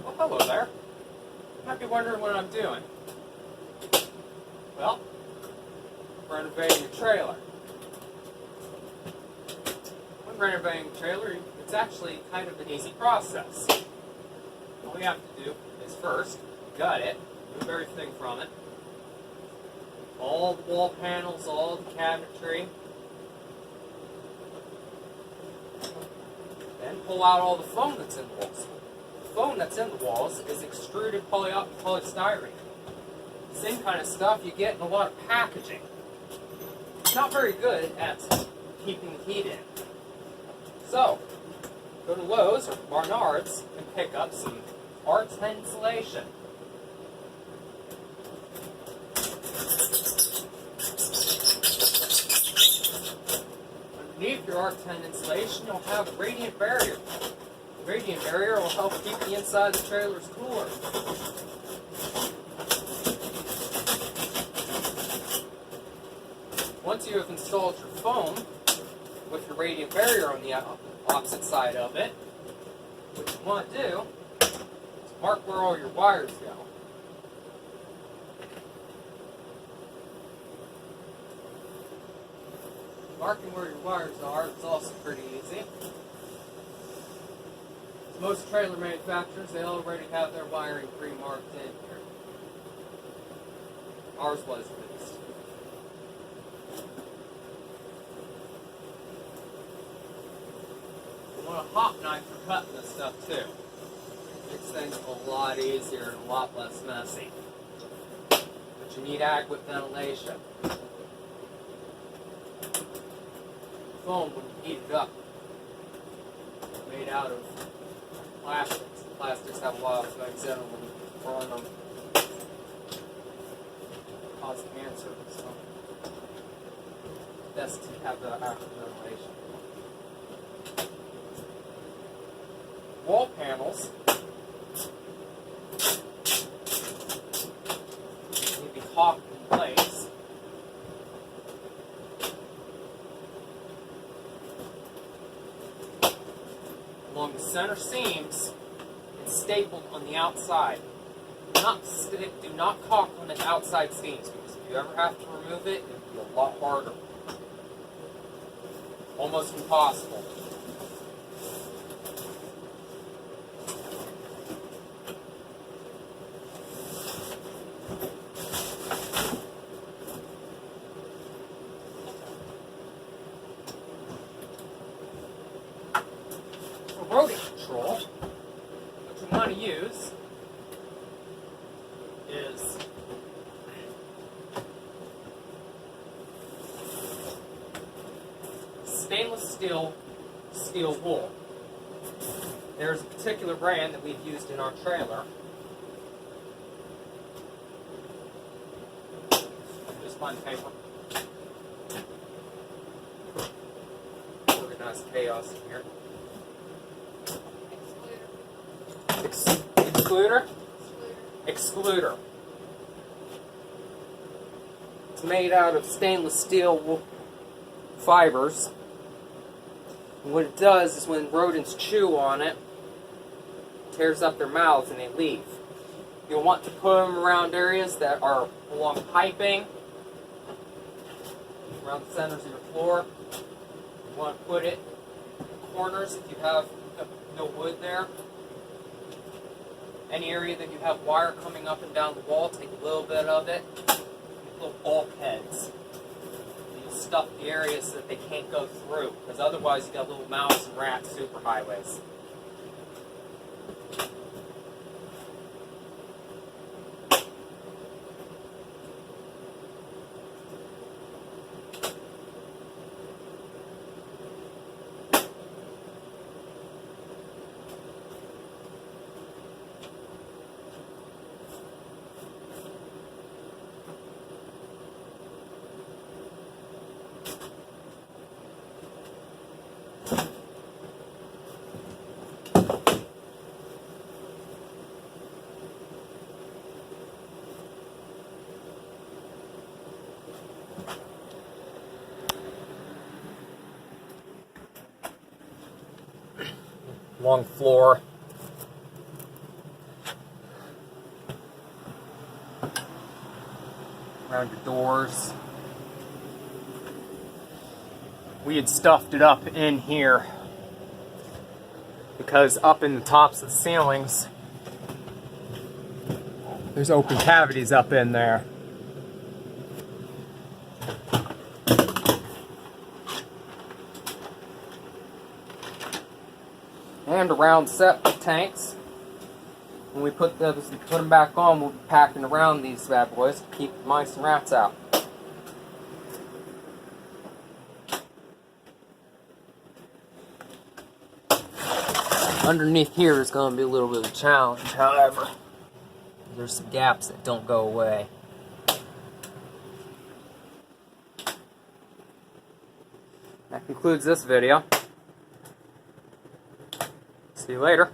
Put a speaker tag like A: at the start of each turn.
A: Well, hello there. You might be wondering what I'm doing. Well, renovating a trailer. When renovating a trailer, it's actually kind of an easy process. All we have to do is first gut it, remove everything from it. All the wall panels, all the cabinetry. Then pull out all the foam that's in the walls. The foam that's in the walls is extruded polystyrene. Same kind of stuff you get in a lot of packaging. It's not very good at keeping the heat in. So, go to Lowe's or Barnard's and pick up some R10 insulation. Underneath your R10 insulation, you'll have a radiant barrier. The radiant barrier will help keep the inside of the trailers cooler. Once you have installed your foam with your radiant barrier on the opposite side of it, what you want to do is mark where all your wires go. Marking where your wires are is also pretty easy. Most trailer manufacturers, they already have their wiring pre-marked in here. Ours was at least. You want a hot knife for cutting this stuff too. Makes things a lot easier and a lot less messy. But you need adequate ventilation. Foam, when you heat it up, it's made out of plastics. Plastics have a lot of things in them when you burn them. Cause cancer. So best to have the adequate ventilation. Wall panels need to be caulked in place. Along the center seams and stapled on the outside. Do not caulk on the outside seams, because if you ever have to remove it, it'll be a lot harder. Almost impossible. Rodent control, what you want to use is stainless steel wool. There's a particular brand that we've used in our trailer. Just find paper. Organized chaos in here. Excluder? Excluder. It's made out of stainless steel fibers. And what it does is when rodents chew on it, it tears up their mouths and they leave. You'll want to put them around areas that are along piping, around the centers of your floor. You want to put it in corners if you have no wood there. Any area that you have wire coming up and down the wall, take a little bit of it, little bulkheads. You'll stuff the areas that they can't go through, because otherwise you got little mouse and rat superhighways. Long floor. around your doors. We had stuffed it up in here because up in the tops of the ceilings, there's open cavities up in there. And around septic tanks. When we put them back on, we'll be packing around these bad boys to keep mice and rats out. Underneath here is going to be a little bit of a challenge, however. There's some gaps that don't go away. That concludes this video. See you later.